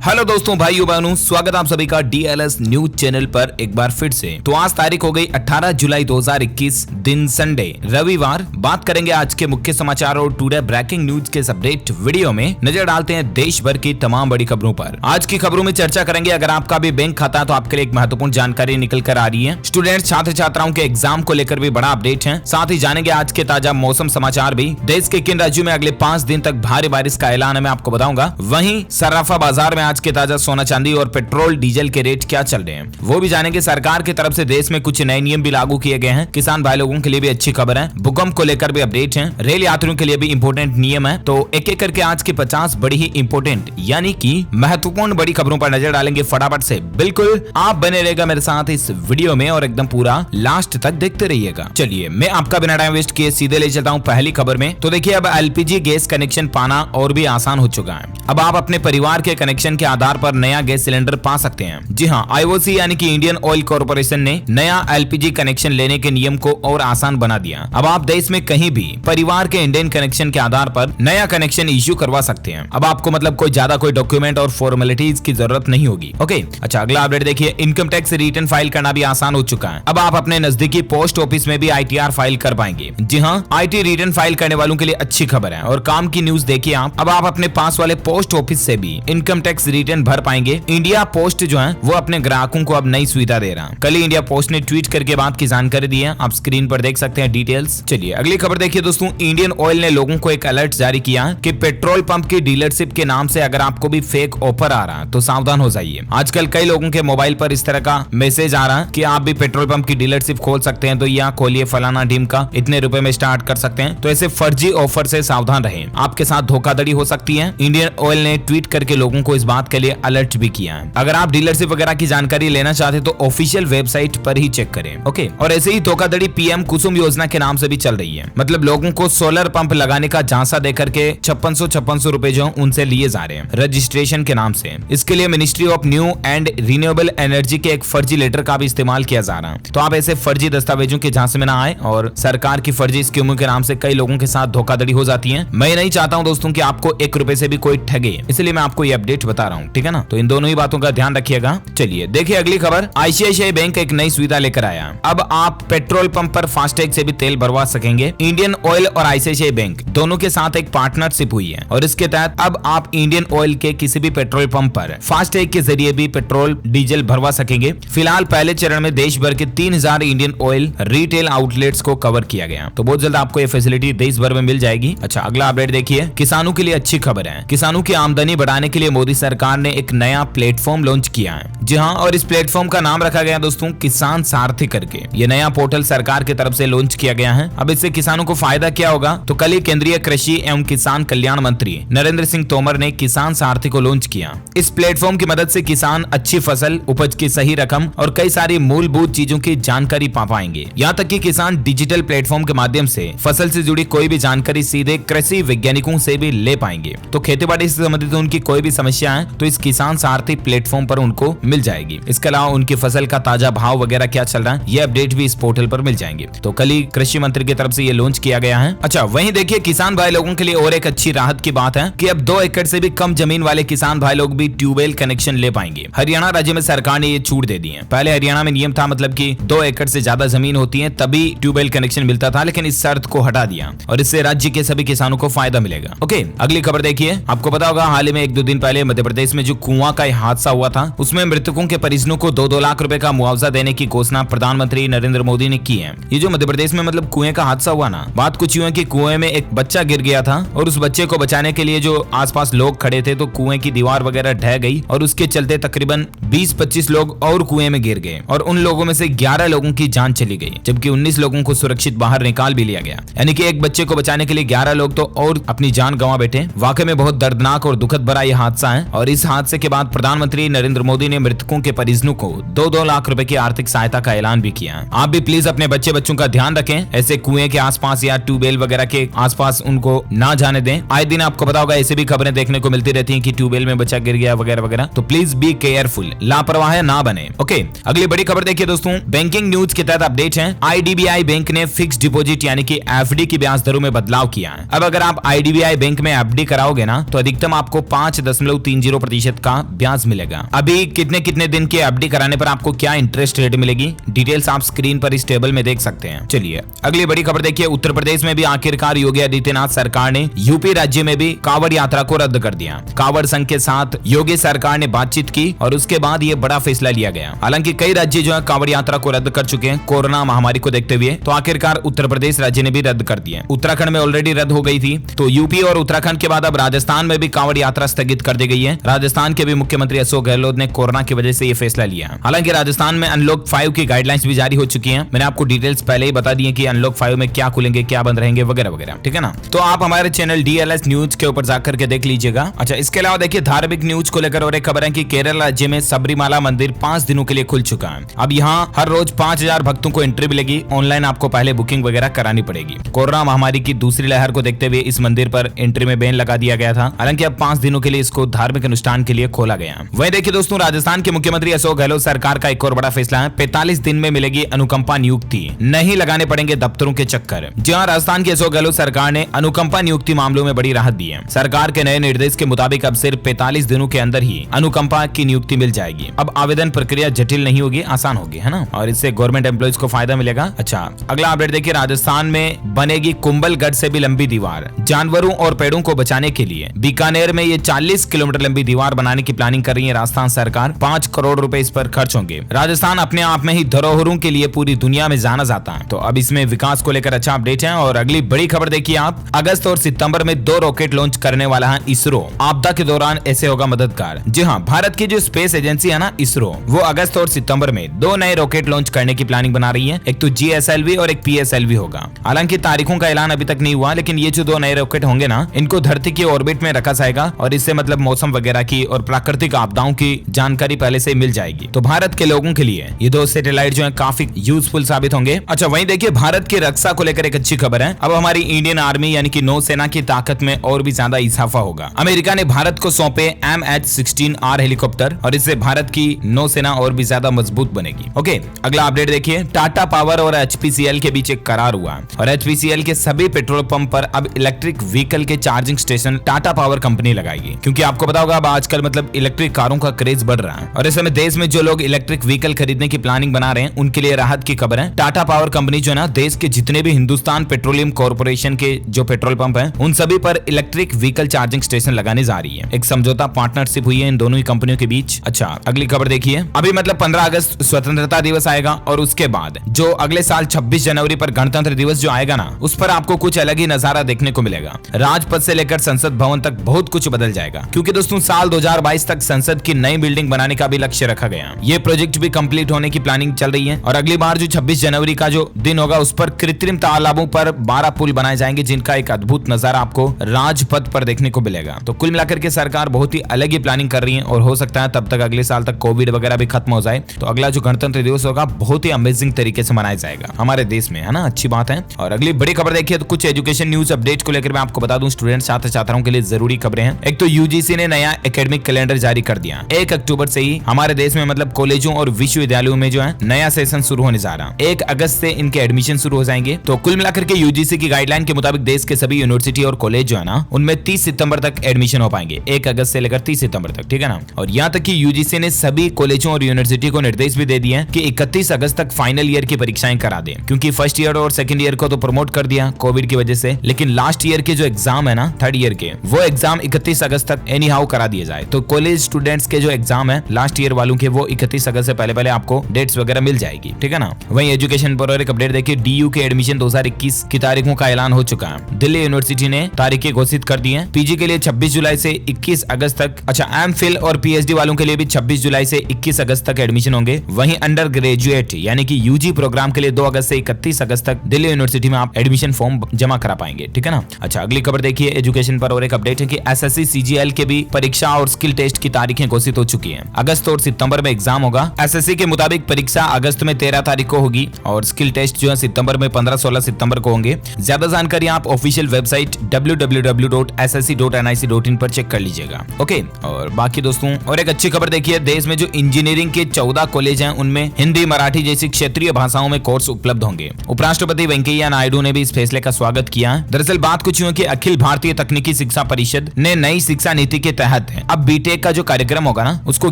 Hello दोस्तों, भाइयों बहनों, स्वागत आप सभी का डीएलएस न्यूज चैनल पर एक बार फिर से। तो आज तारीख हो गई 18 जुलाई 2021, दिन संडे रविवार। बात करेंगे आज के मुख्य समाचार और टुडे ब्रेकिंग न्यूज के अपडेट वीडियो में नजर डालते हैं देश भर की तमाम बड़ी खबरों पर। आज की खबरों में चर्चा करेंगे, अगर आपका भी बैंक खाता है तो आपके लिए एक महत्वपूर्ण जानकारी निकल कर आ रही है। स्टूडेंट छात्र छात्राओं के एग्जाम को लेकर भी बड़ा अपडेट है। साथ ही जानेंगे आज के ताजा मौसम समाचार भी। देश के किन राज्यों में अगले 5 दिन तक भारी बारिश का ऐलान है, मैं आपको बताऊंगा। वहीं सराफा बाजार में आज के ताजा सोना चांदी और पेट्रोल डीजल के रेट क्या चल रहे हैं वो भी जानेंगे। सरकार की तरफ से देश में कुछ नए नियम भी लागू किए गए हैं। किसान भाई लोगों के लिए भी अच्छी खबर है। भूकंप को लेकर भी अपडेट है। रेल यात्रियों के लिए भी इंपोर्टेंट नियम है। तो एक एक करके आज की 50 बड़ी ही इंपोर्टेंट यानी कि महत्वपूर्ण बड़ी खबरों पर नजर डालेंगे फटाफट से। बिल्कुल आप बने रहेगा मेरे साथ इस वीडियो में और एकदम पूरा लास्ट तक देखते रहिएगा। चलिए मैं आपका बिना टाइम वेस्ट किए सीधे ले चलता हूँ पहली खबर में। तो देखिए, अब एलपीजी गैस कनेक्शन पाना और भी आसान हो चुका है। अब आप अपने परिवार के कनेक्शन के आधार पर नया गैस सिलेंडर पा सकते हैं। जी हाँ, आईओसी यानी कि इंडियन ऑयल कॉर्पोरेशन ने नया एलपीजी कनेक्शन लेने के नियम को और आसान बना दिया। अब आप देश में कहीं भी परिवार के इंडियन कनेक्शन के आधार पर नया कनेक्शन इश्यू करवा सकते हैं। अब आपको मतलब कोई ज्यादा कोई डॉक्यूमेंट और फॉर्मेलिटीज की जरूरत नहीं होगी। ओके, अच्छा अगला अपडेट देखिए, इनकम टैक्स रिटर्न फाइल करना भी आसान हो चुका है। अब आप अपने नजदीकी पोस्ट ऑफिस में भी आईटीआर फाइल कर पाएंगे। जी हाँ, आईटी रिटर्न फाइल करने वालों के लिए अच्छी खबर है और काम की न्यूज देखिए आप। अब आप अपने पास वाले पोस्ट ऑफिस से भी इनकम टैक्स रिटर्न भर पाएंगे। इंडिया पोस्ट जो है वो अपने ग्राहकों को अब नई सुविधा दे रहा है। कल ही इंडिया पोस्ट ने ट्वीट करके बात की जानकारी दी है। आप स्क्रीन पर देख सकते हैं डिटेल्स। चलिए अगली खबर देखिए दोस्तों, इंडियन ऑयल ने लोगों को एक अलर्ट जारी किया है कि पेट्रोल पंप की डीलरशिप के नाम से अगर आपको भी फेक ऑफर आ रहा है तो सावधान हो जाइए। आजकल कई लोगों के मोबाइल पर इस तरह का मैसेज आ रहा है कि आप भी पेट्रोल पंप की डीलरशिप खोल सकते हैं, तो यहाँ खोलिए फलाना टीम का, इतने रुपए में स्टार्ट कर सकते हैं। तो ऐसे फर्जी ऑफर से सावधान रहें, आपके साथ धोखाधड़ी हो सकती है। इंडियन ऑयल ने ट्वीट करके लोगों को इस बात के लिए अलर्ट भी किया है। अगर आप डीलरशिप वगैरह की जानकारी लेना चाहते तो ऑफिशियल वेबसाइट पर ही चेक करें। ओके, और ऐसे ही धोखाधड़ी पीएम कुसुम योजना के नाम से भी चल रही है। मतलब लोगों को सोलर पंप लगाने का झांसा देकर के 5600 रुपए जो उनसे लिए जा रहे हैं रजिस्ट्रेशन के नाम से। इसके लिए ministry of new and renewable energy के एक फर्जी लेटर का भी इस्तेमाल किया जा रहा है। तो आप ऐसे फर्जी दस्तावेजों के झांसे में ना आए और सरकार की फर्जी स्कीमों के नाम से कई लोगों के साथ धोखाधड़ी हो जाती है। मैं नहीं चाहता हूं दोस्तों कि आपको 1 रुपए से भी कोई ठगे, इसलिए मैं आपको ये अपडेट बता रहा हूँ, ठीक है ना। तो इन दोनों ही बातों का ध्यान रखिएगा। चलिए देखिए अगली खबर, आईसीआईसीआई बैंक एक नई सुविधा लेकर आया। अब आप पेट्रोल पंप पर फास्टैग से भी तेल भरवा सकेंगे। इंडियन ऑयल और आईसीआईसीआई बैंक दोनों के साथ एक पार्टनरशिप हुई है और इसके तहत अब आप इंडियन ऑयल के किसी भी पेट्रोल पंप पर फास्टैग के जरिए भी पेट्रोल डीजल भरवा सकेंगे। फिलहाल पहले चरण में देश भर के 3000 इंडियन ऑयल रिटेल आउटलेट्स को कवर किया गया, तो बहुत जल्द आपको ये फैसिलिटी देश भर में मिल जाएगी। अच्छा अगला अपडेट देखिए, किसानों के लिए अच्छी खबर है। किसानों की आमदनी बढ़ाने के लिए मोदी सरकार ने एक नया प्लेटफॉर्म लॉन्च किया है। जी हाँ, और इस प्लेटफॉर्म का नाम रखा गया दोस्तों किसान सारथी करके। ये नया पोर्टल सरकार की तरफ से लॉन्च किया गया है। अब इससे किसानों को फायदा क्या होगा, तो कल ही केंद्रीय कृषि एवं किसान कल्याण मंत्री नरेंद्र सिंह तोमर ने किसान सारथी को लॉन्च किया। इस प्लेटफॉर्म की मदद से किसान अच्छी फसल, उपज की सही रकम और कई सारी मूलभूत चीजों की जानकारी पा पाएंगे। यहाँ तक कि किसान डिजिटल प्लेटफॉर्म के माध्यम से फसल से जुड़ी कोई भी जानकारी सीधे कृषि वैज्ञानिकों से भी ले पाएंगे। तो खेती बाड़ी से संबंधित उनकी कोई भी समस्या है तो इस किसान सारथी प्लेटफॉर्म पर उनको मिल जाएगी। इसके अलावा उनकी फसल का ताजा भाव वगैरह क्या चल रहा है ये अपडेट भी इस पोर्टल पर मिल जाएंगे। तो कल ही कृषि मंत्री की तरफ से ये लॉन्च किया गया है। अच्छा वहीं देखिए, किसान भाई लोगों के लिए और एक अच्छी राहत की बात है कि अब 2 एकड़ से भी कम जमीन वाले किसान भाई लोग भी ट्यूबवेल कनेक्शन ले पाएंगे। हरियाणा राज्य में सरकार ने ये छूट दे दी है। पहले हरियाणा में नियम था मतलब कि 2 एकड़ से ज्यादा जमीन होती है तभी ट्यूबवेल कनेक्शन मिलता था, लेकिन इस शर्त को हटा दिया और इससे राज्य के सभी किसानों को फायदा मिलेगा। ओके, अगली खबर देखिए, आपको पता होगा हाल ही में 1-2 दिन पहले मध्य प्रदेश में जो कुआं का हादसा हुआ था उसमें मृतकों के परिजनों को 2-2 लाख रुपए का मुआवजा देने की घोषणा प्रधानमंत्री नरेंद्र मोदी ने की है। ये जो मध्य प्रदेश में मतलब कुएं का हादसा हुआ ना, बात कुछ यूं है कि कुएं में एक बच्चा गिर गया था और उस बच्चे को बचाने के लिए जो आसपास लोग खड़े थे तो कुएं की दीवार वगैरह ढह गई और उसके चलते तकरीबन 20-25 लोग और कुएं में गिर गए और उन लोगों में से 11 लोगों की जान चली गई, जबकि 19 लोगों को सुरक्षित बाहर निकाल भी लिया गया। यानी कि एक बच्चे को बचाने के लिए 11 लोग तो और अपनी जान गंवा बैठे। वाकई में बहुत दर्दनाक और दुखद भरा यह हादसा है और इस हादसे के बाद प्रधानमंत्री नरेंद्र मोदी ने मृतकों के परिजनों को 2-2 लाख रुपए की आर्थिक सहायता का ऐलान भी किया है। आप भी प्लीज अपने बच्चों का ध्यान रखें, ऐसे कुएं के आसपास या ट्यूबवेल वगैरह के आसपास उनको ना जाने दें। आए दिन आपको पता होगा ऐसे भी खबरें देखने को मिलती रहती हैं कि ट्यूबवेल में बच्चा गिर गया वगैरह वगैरह। तो प्लीज बी केयरफुल, लापरवाह ना बने। ओके, अगली बड़ी खबर देखिए दोस्तों, बैंकिंग न्यूज के तहत अपडेट है। आईडीबीआई बैंक ने फिक्स डिपॉजिट यानी कि एफडी की ब्याज दरों में बदलाव किया है। अब अगर आप आईडीबीआई बैंक में एफडी कराओगे ना तो अधिकतम आपको 5.30 0% का ब्याज मिलेगा। अभी कितने कितने दिन के एफडी कराने पर आपको क्या इंटरेस्ट रेट मिलेगी, डिटेल्स आप स्क्रीन पर इस टेबल में देख सकते हैं। चलिए अगली बड़ी खबर देखिए, उत्तर प्रदेश में भी आखिरकार योगी आदित्यनाथ सरकार ने यूपी राज्य में भी कांवड़ यात्रा को रद्द कर दिया। कांवड़ संघ के साथ योगी सरकार ने बातचीत की और उसके बाद ये बड़ा फैसला लिया गया। हालांकि कई राज्य जो है कांवड़ यात्रा को रद्द कर चुके हैं कोरोना महामारी को देखते हुए, तो आखिरकार उत्तर प्रदेश राज्य ने भी रद्द कर दिया। उत्तराखंड में ऑलरेडी रद्द हो गई थी, तो यूपी और उत्तराखंड के बाद अब राजस्थान में भी कांवड़ यात्रा स्थगित कर दी गई है। राजस्थान के भी मुख्यमंत्री अशोक गहलोत ने कोरोना की वजह से ये फैसला लिया। हालांकि राजस्थान में अनलॉक 5 की गाइडलाइंस भी जारी हो चुकी है। मैंने आपको डिटेल्स पहले ही बता दी है कि अनलॉक 5 में क्या खुलेंगे, क्या बंद रहेंगे वगैरह वगैरह, ठीक है ना। तो आप हमारे चैनल DLS न्यूज के ऊपर जाकर के देख लीजिएगा। अच्छा, इसके अलावा देखिए धार्मिक न्यूज को लेकर और एक खबर है कि केरल राज्य में सबरीमाला मंदिर 5 दिनों के लिए खुल चुका है। अब यहाँ हर रोज 5000 भक्तों को एंट्री मिलेगी। ऑनलाइन आपको पहले बुकिंग वगैरह करानी पड़ेगी। कोरोना महामारी की दूसरी लहर को देखते हुए इस मंदिर पर एंट्री में बैन लगा दिया गया था। हालांकि अब 5 दिनों के लिए इसको धार्मिक अनुष्ठान के लिए खोला गया। वहीं देखिए दोस्तों, राजस्थान के मुख्यमंत्री अशोक गहलोत सरकार का एक और बड़ा फैसला है। 45 दिन में मिलेगी अनुकंपा नियुक्ति, नहीं लगाने पड़ेंगे दफ्तरों के चक्कर। जहां राजस्थान की अशोक गहलोत सरकार ने अनुकंपा नियुक्ति मामलों में बड़ी राहत दी है। सरकार के नए निर्देश के मुताबिक अब सिर्फ 45 दिनों के अंदर ही अनुकंपा की नियुक्ति मिल जाएगी। अब आवेदन प्रक्रिया जटिल नहीं होगी, आसान होगी, है ना, और इससे गवर्नमेंट एम्प्लॉइज को फायदा मिलेगा। अच्छा, अगला अपडेट देखिए, राजस्थान में बनेगी कुंभलगढ़ से भी लंबी दीवार। जानवरों और पेड़ों को बचाने के लिए बीकानेर में ये 40 किलोमीटर लंबी दीवार बनाने की प्लानिंग कर रही है राजस्थान सरकार। 5 करोड़ रुपए इस पर खर्च होंगे। राजस्थान अपने आप में ही धरोहरों के लिए पूरी दुनिया में जाना जाता है, तो अब इसमें विकास को लेकर अच्छा अपडेट है। और अगली बड़ी खबर देखिए आप, अगस्त और सितंबर में 2 रॉकेट लॉन्च करने वाला है इसरो। आपदा के दौरान ऐसे होगा मददगार। जी हाँ, भारत की जो स्पेस एजेंसी है ना इसरो, वो अगस्त और सितंबर में 2 नए रॉकेट लॉन्च करने की प्लानिंग बना रही है। एक तो GSLV और एक PSLV होगा। हालांकि तारीखों का ऐलान अभी तक नहीं हुआ, लेकिन ये जो 2 नए रॉकेट होंगे ना, इनको धरती की ऑर्बिट में रखा जाएगा और इससे मतलब मौसम वगैरह की और प्राकृतिक आपदाओं की जानकारी पहले से मिल जाएगी। तो भारत के लोगों के लिए ये 2 सैटेलाइट जो है काफी यूजफुल साबित होंगे। अच्छा, वहीं देखिए भारत की रक्षा को लेकर एक अच्छी खबर है। अब हमारी इंडियन आर्मी यानी कि नौसेना की ताकत में और भी ज्यादा इजाफा होगा। अमेरिका ने भारत को सौंपे MH-16R हेलीकॉप्टर और इससे भारत की नौसेना और भी ज्यादा मजबूत बनेगी। ओके, अगला अपडेट देखिए, टाटा पावर और HPCL के बीच एक करार हुआ और HPCL के सभी पेट्रोल पंप पर अब इलेक्ट्रिक व्हीकल के charging station Tata power company लगाएगी। क्योंकि आपको पता होगा अब आजकल मतलब इलेक्ट्रिक कारों का क्रेज बढ़ रहा है और इस समय देश में जो लोग इलेक्ट्रिक व्हीकल खरीदने की प्लानिंग बना रहे हैं उनके लिए राहत की खबर है। टाटा पावर कंपनी जो है ना, देश के जितने भी हिंदुस्तान पेट्रोलियम कॉर्पोरेशन के जो पेट्रोल पंप हैं उन सभी पर इलेक्ट्रिक व्हीकल चार्जिंग स्टेशन लगाने जा रही है। एक समझौता पार्टनरशिप हुई है इन दोनों ही कंपनियों के बीच। अच्छा, अगली खबर देखिए, अभी मतलब 15 अगस्त स्वतंत्रता दिवस आएगा और उसके बाद जो अगले साल 26 जनवरी पर गणतंत्र दिवस जो आएगा ना, उस पर आपको कुछ अलग ही नजारा देखने को मिलेगा। राजपथ से लेकर संसद भवन तक बहुत कुछ बदल जाएगा, क्योंकि दोस्तों साल 2022 तक संसद की नई बिल्डिंग बनाने का भी लक्ष्य रखा गया। ये प्रोजेक्ट भी कंप्लीट होने की प्लानिंग चल रही है और अगली बार जो 26 जनवरी का जो दिन होगा उस पर कृत्रिम तालाबों पर 12 पुल बनाए जाएंगे, जिनका एक अद्भुत नजारा आपको राजपथ पर देखने को मिलेगा। तो कुल मिलाकर के सरकार बहुत ही अलग ही प्लानिंग कर रही है और हो सकता है तब तक अगले साल तक कोविड वगैरह भी खत्म हो जाए, तो अगला जो गणतंत्र दिवस होगा बहुत ही अमेजिंग तरीके से मनाया जाएगा हमारे देश में, है ना, अच्छी बात है। और अगली बड़ी खबर देखिए, तो कुछ एजुकेशन न्यूज अपडेट को लेकर मैं आपको बता दूं, स्टूडेंट छात्र छात्राओं के लिए जरूरी खबरें हैं। एक तो UGC ने नया एकेडमिक कैलेंडर जारी कर दिया। 1 अक्टूबर से ही हमारे देश में मतलब कॉलेजों और विश्वविद्यालयों में जो है नया सेशन शुरू होने जा रहा है। 1 अगस्त से इनके एडमिशन शुरू हो जाएंगे। तो कुल मिलाकर के UGC की गाइडलाइन के मुताबिक देश के सभी यूनिवर्सिटी और कॉलेज जो है ना, उनमें 30 सितंबर तक एडमिशन हो पाएंगे। 1 अगस्त से लेकर 30 सितंबर तक, ठीक है ना। और यहाँ तक कि UGC ने सभी कॉलेजों और यूनिवर्सिटी को निर्देश भी दे दिए हैं कि 31 अगस्त तक फाइनल ईयर की परीक्षाएं करा दें, क्योंकि फर्स्ट ईयर और सेकंड ईयर को तो प्रमोट कर दिया कोविड की वजह से, लेकिन लास्ट ईयर के जो एग्जाम है ना, थर्ड ईयर के, वो एग्जाम 31 अगस्त तक एनी हाउ करा दिए जाए। तो कॉलेज स्टूडेंट्स के जो एग्जाम है लास्ट ईयर वालों के, वो 31 अगस्त से पहले आपको डेट्स वगैरह मिल जाएगी, ठीक है ना। वहीं एजुकेशन पर और एक अपडेट देखिए, DU के एडमिशन 2021 की तारीखों का ऐलान हो चुका है। दिल्ली यूनिवर्सिटी ने तारीखें घोषित कर दी है। PG के लिए 26 जुलाई से 21 अगस्त तक, अच्छा MPhil और PhD वालों के लिए भी 26 जुलाई से 21 अगस्त तक एडमिशन होंगे। वहीं अंडर ग्रेजुएट यानी कि UG प्रोग्राम के लिए 2 अगस्त से 31 अगस्त तक दिल्ली यूनिवर्सिटी में आप एडमिशन फॉर्म जमा करा पाएंगे, ठीक है ना। अच्छा, अगली खबर देखिए एजुकेशन पर और एक अपडेट है कि SSC CGL के भी परीक्षा और स्किल टेस्ट की तारीखें घोषित हो चुकी हैं। अगस्त और सितंबर में एग्जाम होगा। SSC के मुताबिक परीक्षा अगस्त में 13 तारीख को होगी और स्किल टेस्ट जो है सितंबर में 15-16 सितंबर को होंगे। ज्यादा जानकारी आप ऑफिशियल वेबसाइट www.ssc.nic.in पर चेक कर लीजिएगा। ओके, और बाकी दोस्तों और एक अच्छी खबर देखिए, देश में जो इंजीनियरिंग के 14 कॉलेज हैं उनमें हिंदी, मराठी जैसी क्षेत्रीय भाषाओं में कोर्स उपलब्ध होंगे। उपराष्ट्रपति वेंकैया नायडू ने भी इस फैसले का स्वागत किया। दरअसल बात कुछ यूं कि अखिल भारतीय तकनीकी शिक्षा परिषद ने नई शिक्षा नीति के तहत तहत अब बीटेक का जो कार्यक्रम होगा ना, उसको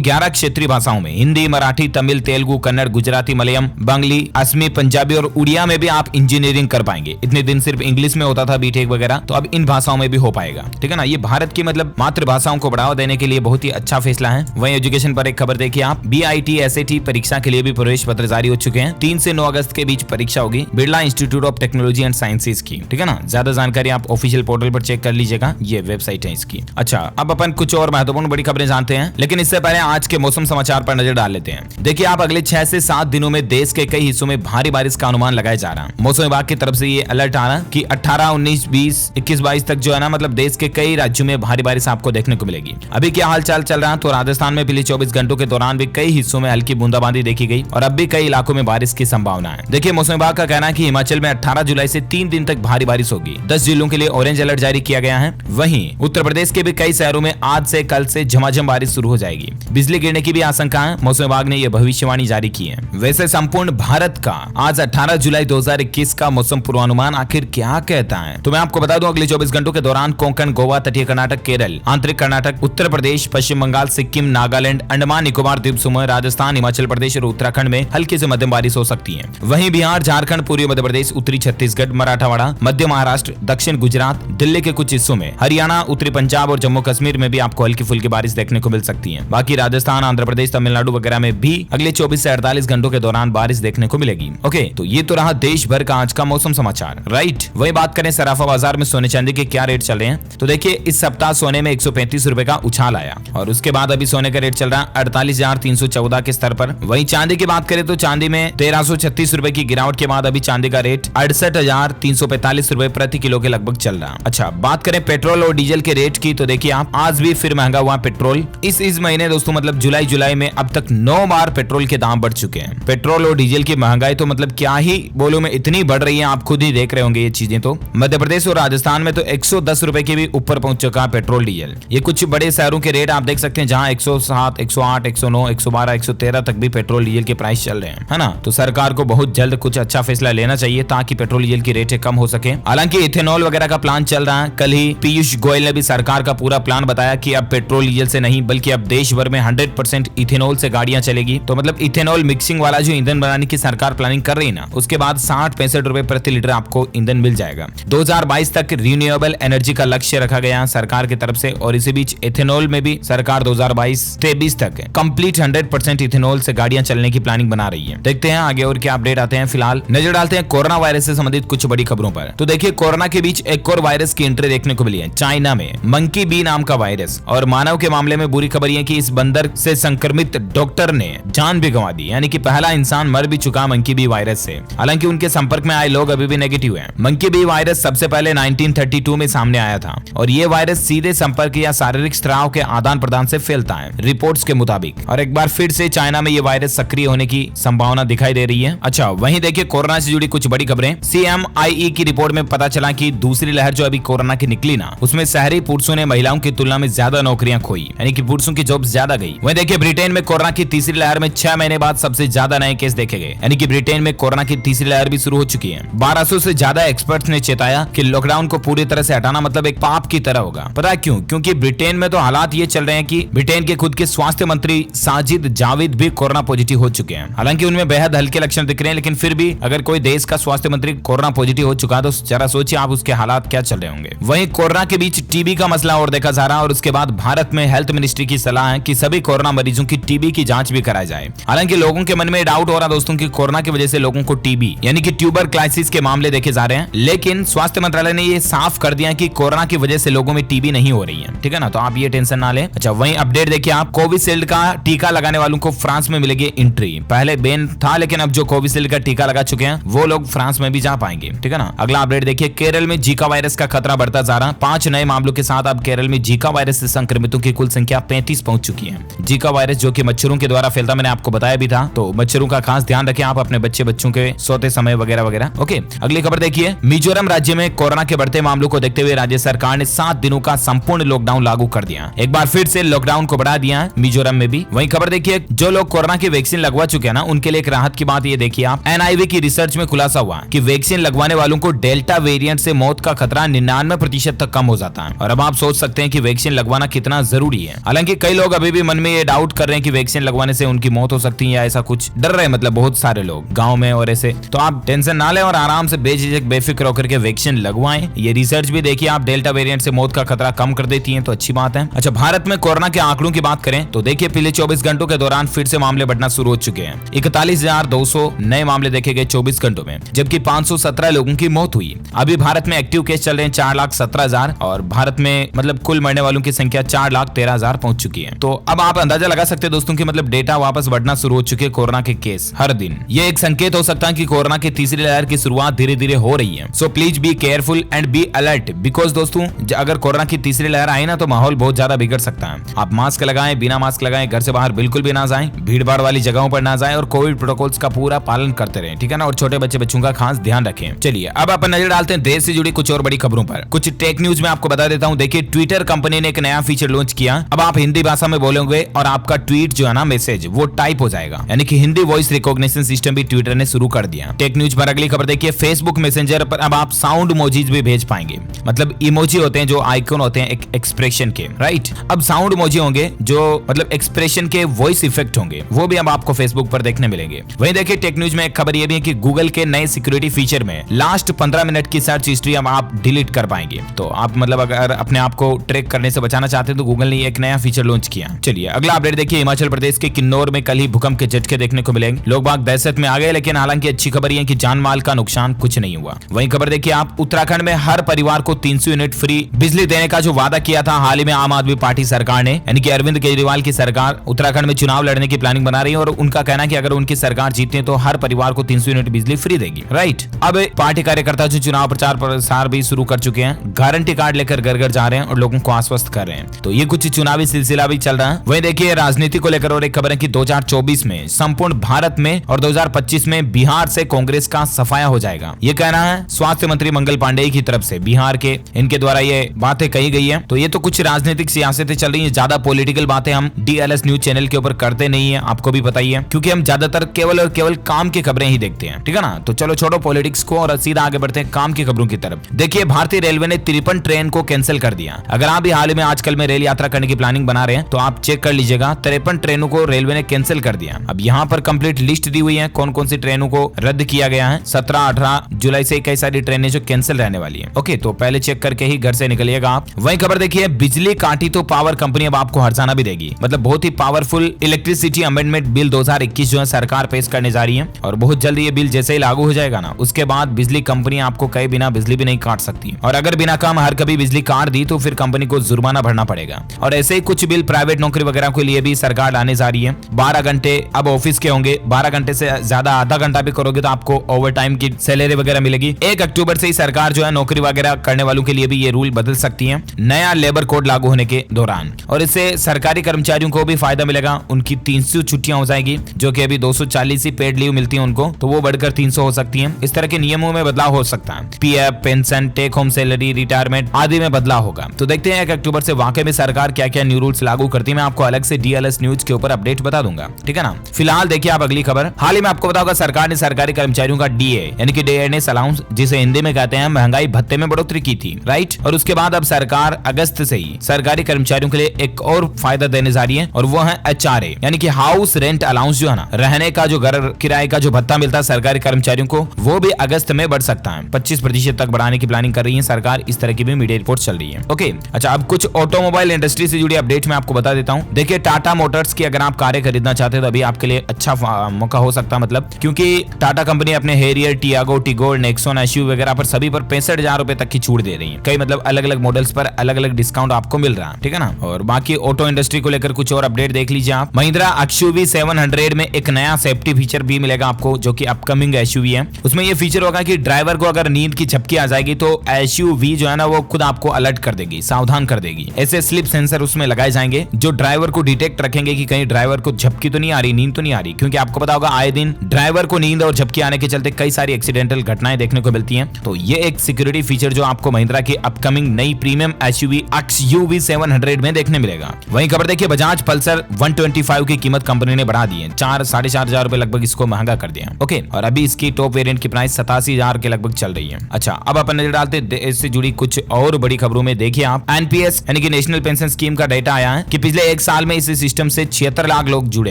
11 क्षेत्रीय भाषाओं में हिंदी, मराठी, तमिल, तेलुगु, कन्नड़, गुजराती, मलयालम, बंगली, असमी, पंजाबी और उड़िया में भी आप इंजीनियरिंग कर पाएंगे। इतने दिन सिर्फ इंग्लिश में होता था बीटेक वगैरह, तो अब इन भाषाओं में भी हो पाएगा। ठीक है ना, ये भारत की मतलब मातृभाषाओं को बढ़ावा देने के लिए बहुत ही अच्छा फैसला है। वहीं एजुकेशन पर एक खबर देखिए आप, BIT SAT परीक्षा के लिए भी प्रवेश पत्र जारी हो चुके हैं। 3 से 9 अगस्त के बीच परीक्षा होगी Birla institute of technology and sciences की। ठीक है ना, ज्यादा जानकारी आप ऑफिशियल पोर्टल पर चेक कर लीजिएगा, ये वेबसाइट है इसकी। अच्छा, अब अपन कुछ और महत्वपूर्ण बड़ी खबरें जानते हैं, लेकिन इससे पहले आज के मौसम समाचार पर नजर डाल लेते हैं। देखिए आप, अगले 6 से 7 दिनों में देश के कई हिस्सों में भारी बारिश का अनुमान लगाया जा रहा है। मौसम विभाग की तरफ से ये अलर्ट आ रहा है कि 18, 19, 20, 21, 22 तक जो है ना, मतलब देश के कई राज्यों में भारी बारिश आपको देखने को मिलेगी। अभी क्या हालचाल चल रहा है, तो राजस्थान में पिछले 24 घंटों के दौरान भी कई हिस्सों में हल्की बूंदाबांदी देखी गई और अब भी कई इलाकों में बारिश की संभावना है। देखिए मौसम विभाग का कहना है कि हिमाचल में 18 जुलाई से 3 दिन तक भारी बारिश होगी। 10 जिलों के लिए ऑरेंज अलर्ट जारी किया गया है। वहीं उत्तर प्रदेश के भी कई शहरों में आज से कल से झमाझम बारिश शुरू हो जाएगी। बिजली गिरने की भी आशंका है, मौसम विभाग ने यह भविष्यवाणी जारी की है। वैसे संपूर्ण भारत का आज 18 जुलाई 2021 का मौसम पूर्वानुमान आखिर क्या कहता है, तो मैं आपको बता दूं, अगले 24 घंटों के दौरान कोंकण, गोवा, तटीय कर्नाटक, केरल, आंतरिक कर्नाटक, उत्तर प्रदेश, पश्चिम बंगाल, सिक्किम, नागालैंड, अंडमान निकोबार द्वीप समूह, राजस्थान, हिमाचल प्रदेश और उत्तराखंड में हल्की से मध्यम बारिश हो सकती है। वहीं बिहार, झारखंड, पूर्वी मध्य प्रदेश, उत्तरी छत्तीसगढ़, मराठवाड़ा, मध्य महाराष्ट्र, दक्षिण गुजरात, दिल्ली के कुछ हिस्सों में, हरियाणा, उत्तरी पंजाब और जम्मू कश्मीर में भी आपको हल्की फुल्की बारिश देखने को मिल सकती है। बाकी राजस्थान, आंध्र प्रदेश, तमिलनाडु वगैरह में भी अगले 24 से 48 घंटों के दौरान बारिश देखने को मिलेगी। ओके, तो ये तो रहा देश भर का आज का मौसम समाचार, राइट। वही बात करें सराफा बाजार में सोने चांदी के क्या रेट चल रहे हैं, तो देखिए इस सप्ताह सोने में 135 रुपए का उछाल आया और उसके बाद अभी सोने का रेट चल रहा है 48,314 के स्तर पर। वहीं चांदी की बात करें तो चांदी में 1336 रुपए की गिरावट के बाद अभी चांदी का रेट 68,345 रुपए प्रति किलो के लगभग चल रहा है। अच्छा, बात करें पेट्रोल और डीजल के रेट की, तो देखिए आप, आज भी फिर महंगा हुआ पेट्रोल। इस महीने दोस्तों मतलब जुलाई में अब तक 9 बार पेट्रोल के दाम बढ़ चुके हैं। पेट्रोल और डीजल की महंगाई तो मतलब क्या ही बोलूं मैं, इतनी बढ़ रही है, आप खुद ही देख रहे होंगे ये चीजें। तो मध्य प्रदेश और राजस्थान में तो 110 रुपए के भी ऊपर पहुंच चुका है पेट्रोल डीजल। ये कुछ बड़े शहरों के रेट आप देख सकते हैं, जहां 107, 108, 109, 112, 113 तक भी पेट्रोल डीजल के प्राइस चल रहे हैं, है ना। तो सरकार को बहुत जल्द कुछ अच्छा फैसला लेना चाहिए ताकि पेट्रोल डीजल की रेटें कम हो सके। हालांकि इथेनॉल वगैरह का प्लान चल रहा है। कल ही पीयूष गोयल ने भी सरकार का पूरा प्लान बताया कि अब पेट्रोल डीजल से नहीं बल्कि अब देश भर में 100% इथेनॉल से गाड़ियां चलेगी। तो मतलब इथेनॉल मिक्सिंग वाला जो ईंधन बनाने की सरकार प्लानिंग कर रही है ना, उसके बाद 60-65 रुपए प्रति लीटर आपको ईंधन मिल जाएगा। 2022 तक रिन्यूएबल एनर्जी का लक्ष्य रखा गया सरकार की तरफ से और इसी बीच इथेनॉल में भी सरकार 2022-23 तक कंप्लीट 100% इथेनॉल से गाड़ियां चलने की प्लानिंग बना रही है। देखते हैं आगे और क्या अपडेट आते हैं। फिलहाल नजर डालते हैं कोरोना वायरस से संबंधित कुछ बड़ी खबरों पर। तो देखिए कोरोना के बीच एक और वायरस की एंट्री देखने को मिली है, चाइना में मंकी बी नाम का वायरस। और मानव के मामले में बुरी खबर यह कि इस बंदर से संक्रमित डॉक्टर ने जान भी गंवा दी, यानी कि पहला इंसान मर भी चुका मंकी बी वायरस से। हालांकि उनके संपर्क में आए लोग अभी भी नेगेटिव हैं। मंकी बी वायरस सबसे पहले 1932 में सामने आया था और ये वायरस सीधे संपर्क या शारीरिक स्त्राव के आदान प्रदान से फैलता है, रिपोर्ट्स के मुताबिक। और एक बार फिर से चाइना में ये वायरस सक्रिय होने की संभावना दिखाई दे रही है। अच्छा, वहीं देखिए कोरोना से जुड़ी कुछ बड़ी खबरें। CMIE की रिपोर्ट में पता चला कि दूसरी लहर जो अभी कोरोना की निकली ना, उसमें शहरी पुरुषों ने महिलाओं की तुलना में ज्यादा नौकरियां खोई, यानी कि पुरुषों की जॉब ज्यादा गई। वहीं देखिए ब्रिटेन में कोरोना की तीसरी लहर में 6 महीने बाद सबसे ज्यादा नए केस देखे गए, यानी कि ब्रिटेन में कोरोना की तीसरी लहर भी शुरू हो चुकी है। 1200 से ज्यादा एक्सपर्ट्स ने चेताया कि लॉकडाउन को पूरी तरह से हटाना मतलब एक पाप की तरह होगा। पता है क्यों? क्योंकि ब्रिटेन में तो हालात ये चल रहे हैं कि ब्रिटेन के खुद के स्वास्थ्य मंत्री साजिद जाविद भी कोरोना पॉजिटिव हो चुके हैं। हालांकि उनमें बेहद हल्के लक्षण दिख रहे हैं, लेकिन फिर भी अगर कोई देश का स्वास्थ्य मंत्री कोरोना पॉजिटिव हो चुका है तो जरा सोचिए आप उसके हालात क्या चल रहे होंगे। वहीं कोरोना के बीच टीबी का मसला और देखा जा रहा है और उसके बाद भारत में हेल्थ मिनिस्ट्री की सलाह है कि सभी कोरोना मरीजों की टीबी की जांच भी कराई जाए। हालांकि लोगों के मन में डाउट हो रहा दोस्तों कि कोरोना की वजह से लोगों को टीबी यानी कि ट्यूबरक्लाइसिस के मामले देखे जा रहे हैं, लेकिन स्वास्थ्य मंत्रालय ने ये साफ कर दिया कि कोरोना की वजह से लोगों में टीबी नहीं हो रही है। ठीक है ना, तो आप ये टेंशन ना लें। अच्छा, वहीं अपडेट देखिए आप, कोविशील्ड का टीका लगाने वालों को फ्रांस में मिलेगी एंट्री। पहले बैन था, लेकिन अब जो कोविशील्ड का टीका लगा चुके हैं वो लोग फ्रांस में भी जा पाएंगे। ठीक है ना। अगला अपडेट देखिए, केरल में जीका वायरस का खतरा बढ़ता जा रहा। 5 नए मामलों के साथ अब केरल में जीका वायरस से संक्रमितों की कुल संख्या 35 पहुंच चुकी है। जीका वायरस जो कि मच्छरों के द्वारा फैलता, मैंने आपको बताया भी था, तो मच्छरों का खास ध्यान रखें आप अपने बच्चों के सोते समय वगैरह वगैरह। ओके, अगली खबर देखिए, मिजोरम राज्य में कोरोना के बढ़ते मामलों को देखते हुए राज्य सरकार ने 7 दिनों का संपूर्ण लॉकडाउन लागू कर दिया। एक बार फिर से लॉकडाउन को बढ़ा दिया मिजोरम में भी। वहीं खबर देखिए, जो लोग कोरोना की वैक्सीन लगवा चुके हैं ना, उनके लिए एक राहत की बात ये देखिए आप, NIV की रिसर्च में खुलासा हुआ कि वैक्सीन लगवाने वालों को डेल्टा वेरिएंट से मौत का खतरा 99% तक कम हो जाता है। और अब आप सोच सकते हैं कि वैक्सीन लगवाना लगवाना कितना जरूरी है। हालांकि कई लोग अभी भी मन में ये डाउट कर रहे हैं कि वैक्सीन लगवाने से उनकी मौत हो सकती है या ऐसा कुछ डर रहे हैं, मतलब बहुत सारे लोग गाँव में और ऐसे। तो आप टेंशन ना लें और आराम से बेझिझक बेफिक्र होकर के वैक्सीन लगवाएं। ये रिसर्च भी देखिए आप, डेल्टा वेरिएंट से मौत का खतरा कम कर देती है, तो अच्छी बात है। अच्छा, भारत में कोरोना के आंकड़ों की बात करें तो देखिए पिछले 24 घंटों के दौरान फिर से मामले बढ़ना शुरू हो चुके हैं। 41,200 नए मामले देखे गए 24 घंटों में, जबकि 517 लोगों की मौत हुई। अभी भारत में एक्टिव केस चल रहे हैं 4,17,000 और भारत में मतलब कुल मरने वालों की संख्या 4,13,000 पहुंच चुकी है। तो अब आप अंदाजा लगा सकते हैं दोस्तों की मतलब डेटा वापस बढ़ना शुरू हो चुके हैं कोरोना के केस हर दिन। ये एक संकेत हो सकता है कि कोरोना की तीसरी लहर की शुरुआत धीरे धीरे हो रही है। So please be careful and be alert, because दोस्तों अगर कोरोना की तीसरी लहर आई ना तो माहौल बहुत ज्यादा बिगड़ सकता है। आप मास्क लगाएं, बिना मास्क लगाएं, घर से बाहर बिल्कुल भी ना जाएं, भीड़ भाड़ वाली जगहों पर ना जाएं और कोविड प्रोटोकॉल्स का पूरा पालन करते रहें, ठीक है ना। और छोटे बच्चों का खास ध्यान रखें। चलिए अब अपन नजर डालते हैं देश से जुड़ी कुछ और बड़ी खबरों पर। कुछ टेक न्यूज में आपको बता देता हूं। देखिए ट्विटर कंपनी ने एक नया फीचर लॉन्च किया। अब आप हिंदी भाषा में बोलोगे और आपका ट्वीट जो है ना मैसेज वो टाइप हो जाएगा, यानी कि हिंदी वॉइस रिकॉग्निशन सिस्टम भी ट्विटर ने शुरू कर दिया। टेक न्यूज पर अगली खबर देखिए, फेसबुक मैसेंजर पर अब आप साउंड इमोजीज भी भेज पाएंगे। मतलब इमोजी होते हैं जो आइकन होते हैं एक एक्सप्रेशन के, राइट। अब साउंड इमोजी होंगे जो मतलब एक्सप्रेशन के वॉइस इफेक्ट होंगे, वो भी अब आपको फेसबुक पर देखने मिलेंगे। वहीं देखिए टेक न्यूज में एक खबर ये भी है कि गूगल के नए सिक्योरिटी फीचर में लास्ट 15 मिनट की सर्च हिस्ट्री अब आप डिलीट कर पाएंगे। तो आप मतलब अगर अपने आप को ट्रैक करने से बचाना चाहते हैं तो गूगल ने एक नया फीचर लॉन्च किया। चलिए अगला अपडेट देखिए, हिमाचल प्रदेश के किन्नौर में कल ही भूकंप के झटके देखने को मिलेंगे। लोग बाग दहशत में आ गए, लेकिन हालांकि अच्छी खबर यह कि जान माल का नुकसान कुछ नहीं हुआ। वहीं खबर देखिए आप, उत्तराखंड में हर परिवार को 300 यूनिट फ्री बिजली देने का जो वादा किया था हाल ही में आम आदमी पार्टी सरकार ने, यानी कि अरविंद केजरीवाल की सरकार उत्तराखंड में चुनाव लड़ने की प्लानिंग बना रही है और उनका कहना है कि अगर उनकी सरकार जीतती है तो हर परिवार को 300 यूनिट बिजली फ्री देगी, राइट। अब पार्टी कार्यकर्ता जो चुनाव प्रचार प्रसार भी शुरू कर चुके हैं, गारंटी कार्ड लेकर घर घर जा रहे हैं और लोगों को आश्वस्त कर रहे हैं। तो ये कुछ चुनावी सिलसिला भी चल रहा है। वहीं देखिए राजनीति को लेकर और एक खबर है कि 2024 में संपूर्ण भारत में और 2025 में बिहार से कांग्रेस का सफाया हो जाएगा। ये कहना है स्वास्थ्य मंत्री मंगल पांडेय की तरफ से, बिहार के इनके द्वारा ये बातें कही गई है। तो ये तो कुछ राजनीतिक सियासतें चल रही है, ज्यादा पॉलिटिकल बातें हम डीएलएस न्यूज चैनल के ऊपर करते नहीं है, आपको भी पता ही है, क्योंकि हम ज्यादातर केवल और केवल काम की खबरें ही देखते हैं, ठीक है ना। तो चलो छोड़ो पॉलिटिक्स को और सीधा आगे बढ़ते हैं काम की खबरों की तरफ। देखिए भारतीय रेलवे ने 53 ट्रेन को कैंसिल कर दिया। अगर आप भी हाल में आजकल में रेल यात्रा करने की प्लानिंग बना रहे हैं तो आप चेक कर लीजिएगा, 53 ट्रेनों को रेलवे ने कैंसिल कर दिया। अब यहाँ पर कंप्लीट लिस्ट दी हुई है कौन कौन सी ट्रेनों को रद्द किया गया है। 17-18 जुलाई से कई सारी ट्रेनें जो कैंसिल रहने वाली है। ओके, तो पहले चेक करके ही घर से निकलिएगा आप। वही खबर देखिए, बिजली काटी तो पावर कंपनी अब आपको हर्षाना भी देगी। मतलब बहुत ही पावरफुल इलेक्ट्रिसिटी अमेंडमेंट बिल 2021 जो है सरकार पेश करने जा रही है और बहुत जल्द ये बिल जैसे ही लागू हो जाएगा ना उसके बाद बिजली कंपनी आपको कई बिना बिजली भी नहीं काट सकती, और अगर बिना काम हर कभी बिजली काट दी तो फिर कंपनी को जुर्माना भरना पड़ेगा। और ऐसे ही कुछ बिल प्राइवेट नौकरी वगैरह के लिए भी सरकार लाने जा रही है। 12 घंटे अब ऑफिस के होंगे, 12 घंटे से ज्यादा आधा घंटा भी करोगे तो आपको ओवर टाइम की सैलरी वगैरह मिलेगी। 1 अक्टूबर से ही सरकार जो है नौकरी वगैरह करने वालों के लिए भी ये रूल बदल सकती है नया लेबर कोड लागू होने के दौरान, और इससे सरकारी कर्मचारियों को भी फायदा मिलेगा। उनकी 300 छुट्टियां हो जाएगी, जो कि अभी 240 ही पेड लीव मिलती है उनको, तो वो बढ़कर 300 हो सकती है। इस तरह के नियमों में बदलाव हो सकता है। PF, pension, take home salary, retirement आदि में बदलाव होगा। तो देखते हैं 1 अक्टूबर से वाकई में सरकार क्या क्या न्यू रूल्स लागू करती है। मैं आपको अलग से डीएलएस न्यूज के ऊपर अपडेट बता दूंगा, ठीक है ना। फिलहाल देखिए आप अगली खबर, हाल ही में आपको बताऊंगा सरकार ने सरकारी कर्मचारियों का डीए यानी कि डे एंड अलाउंस, जिसे हिंदी में कहते हैं, महंगाई भत्ते में बढ़ोतरी की थी, राइट। और उसके बाद अब सरकार अगस्त से ही सरकारी कर्मचारियों के लिए एक और फायदा देने जा रही है और वो है एचआरए यानी कि हाउस रेंट अलाउंस, जो है ना रहने का जो घर किराए का जो भत्ता मिलता है सरकारी कर्मचारियों को, वो भी अगस्त में बढ़ सकता है। 25% तक बढ़ाने की प्लानिंग कर रही है सरकार। इस तरह की भी मीडिया रिपोर्ट चल रही है। ओके, अच्छा अब कुछ ऑटोमोबाइल इंडस्ट्री से जुड़ी अपडेट मैं आपको बता देता हूं। देखिए टाटा मोटर्स की अगर आप कारें खरीदना चाहते हैं तो अभी आपके लिए अच्छा मौका हो सकता है, मतलब क्योंकि टाटा कंपनी अपने harrier, Tiago, Tigor, Nexon, SUV वगैरह पर सभी पर 65,000 रुपए तक की छूट दे रही है। कई मतलब अलग अलग मॉडल्स पर अलग अलग डिस्काउंट आपको मिल रहा है, ठीक है ना। और बाकी ऑटो इंडस्ट्री को लेकर कुछ और अपडेट देख लीजिए आप। महिंद्रा एक्सयूवी 700 में एक नया सेफ्टी फीचर भी मिलेगा आपको, जो कि अपकमिंग एसयूवी है। उसमें ये फीचर होगा कि ड्राइवर को अगर नींद की झपकी आ जाएगी तो एसयूवी जो है ना वो खुद आपको अलर्ट कर देगी, सावधान कर देगी। ऐसे स्लिप सेंसर उसमें लगाए जाएंगे जो ड्राइवर को डिटेक्ट रखेंगे कि कहीं ड्राइवर को झपकी तो नहीं आ रही, नींद तो नहीं आ रही, क्योंकि आपको पता होगा आए दिन ड्राइवर को नींद और झपकी आने के चलते कई सारी एक्सीडेंटल घटनाएं देखने को मिलती हैं। तो ये एक सिक्योरिटी फीचर जो आपको महिंद्रा की अपकमिंग नई प्रीमियम एसयूवी एक्सयूवी 700 में देखने मिलेगा। वहीं खबर देखिए, बजाज पल्सर 125 की कीमत कंपनी ने बढ़ा दी है, 4-4.5 रुपए लगभग इसको महंगा कर दिया। ओके, और अभी इसकी टॉप वेरिएंट की प्राइस 87,000 के लगभग चल रही है। अच्छा, अब अपन नजर डालते हैं इससे जुड़ी कुछ और बड़ी खबरों में। देखिए आप, एनपीएस यानी कि नेशनल पेंशन स्कीम का डेटा आया है कि पिछले एक साल में इस सिस्टम से 76 लाख लोग जुड़े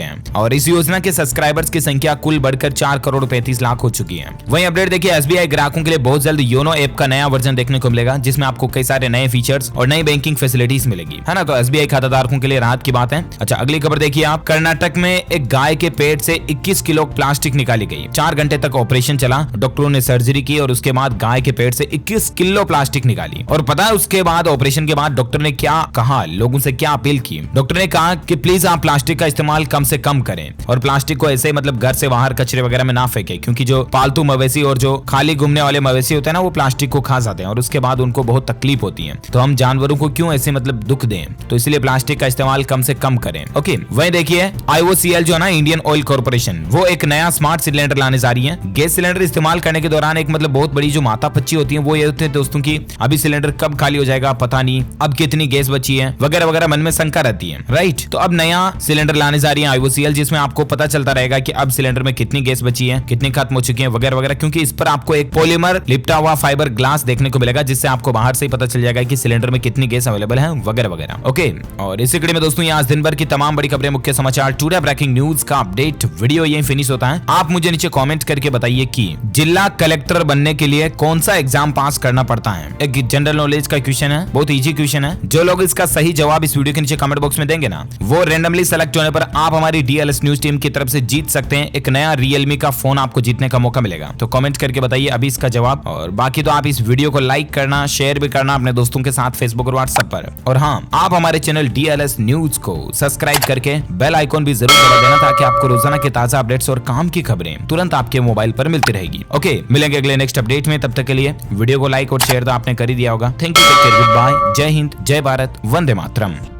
हैं और इस योजना के सब्सक्राइबर्स की संख्या कुल बढ़कर 4 करोड़ 35 लाख हो चुकी है। वहीं अपडेट देखिए, एसबीआई ग्राहकों के लिए बहुत जल्द योनो ऐप का नया वर्जन देखने को मिलेगा, जिसमें आपको कई सारे नए फीचर्स और नई बैंकिंग फैसिलिटीज मिलेगी, है ना। तो एसबीआई खाताधारकों के लिए राहत की बात है। अच्छा, अगली खबर देखिए आप, कर्नाटक में एक गाय के पेट से 21 किलो प्लास्टिक निकाली गई। 4 घंटे तक ऑपरेशन चला, डॉक्टरों ने सर्जरी की और उसके बाद गाय के पेट से 21 किलो प्लास्टिक निकाली। और पता है उसके बाद, ऑपरेशन के बाद डॉक्टर ने क्या कहा, लोगों से क्या अपील की। डॉक्टर ने कहा कि प्लीज आप प्लास्टिक का इस्तेमाल कम से कम करें और प्लास्टिक को ऐसे मतलब घर से बाहर कचरे वगैरह में ना फेंके, क्योंकि जो पालतू मवेशी और जो खाली घूमने वाले मवेशी होते हैं ना, वो प्लास्टिक को खा जाते हैं और उसके बाद उनको बहुत तकलीफ होती है। तो हम जानवरों को क्यों ऐसे मतलब दुख दें, तो इसलिए प्लास्टिक का इस्तेमाल कम से कम करें। ओके, वहीं देखिए IOCL जो है ना, इंडियन ऑयल कॉर्पोरेशन, वो एक नया स्मार्ट सिलेंडर लाने जा रही है। गैस सिलेंडर इस्तेमाल करने के दौरान एक मतलब बहुत बड़ी जो माथा पच्ची होती है वो ये होती है दोस्तों की, अभी सिलेंडर कब खाली हो जाएगा पता नहीं, अब कितनी गैस बची है वगैरह वगैरह, मन में शंका रहती है, राइट। तो अब नया सिलेंडर लाने जा रही है IOCL, जिसमें आपको पता चलता रहेगा कि अब सिलेंडर में कितनी गैस बची है, कितनी खत्म हो चुकी है वगैरह वगैरह, क्योंकि इस पर आपको एक पॉलीमर लिपटा हुआ फाइबर ग्लास देखने को मिलेगा, जिससे आपको बाहर से ही पता चल जाएगा कि सिलेंडर में कितनी गैस अवेलेबल है वगैरह वगैरह। ओके, और इसी कड़ी में दोस्तों आज दिन भर की तमाम बड़ी खबरें, मुख्य समाचार, टुडे ब्रेकिंग न्यूज का अपडेट वीडियो यही फिनिश होता है। आप मुझे नीचे कमेंट करके बताइए कि जिला कलेक्टर बनने के लिए कौन सा एग्जाम पास करना पड़ता है। एक जनरल नॉलेज का क्वेश्चन है, बहुत इजी क्वेश्चन है। जो लोग इसका सही जवाब इस वीडियो के नीचे कमेंट बॉक्स में देंगे ना, वो रेंडमली सेलेक्ट होने पर आप हमारी DLS न्यूज टीम की तरफ से जीत सकते हैं। एक नया Realme का फोन आपको जीतने का मौका मिलेगा। तो कमेंट करके बताइए अभी इसका जवाब, और बाकी तो आप इस वीडियो को लाइक करना, शेयर भी करना अपने दोस्तों के साथ फेसबुक और व्हाट्सएप पर। और हाँ, आप हमारे चैनल DLS न्यूज को सब्सक्राइब करके बेल आइकॉन भी जरूर दबा देना, ताकि आपको रोजाना के ताजा अपडेट्स और काम की खबरें तुरंत आपके मोबाइल पर मिलती रहेगी। ओके, मिलेंगे अगले नेक्स्ट अपडेट में, तब तक के लिए वीडियो को लाइक और शेयर तो आपने कर ही दिया होगा। Thank you, take care, good bye, जय हिंद, जय भारत, वंदे मातरम।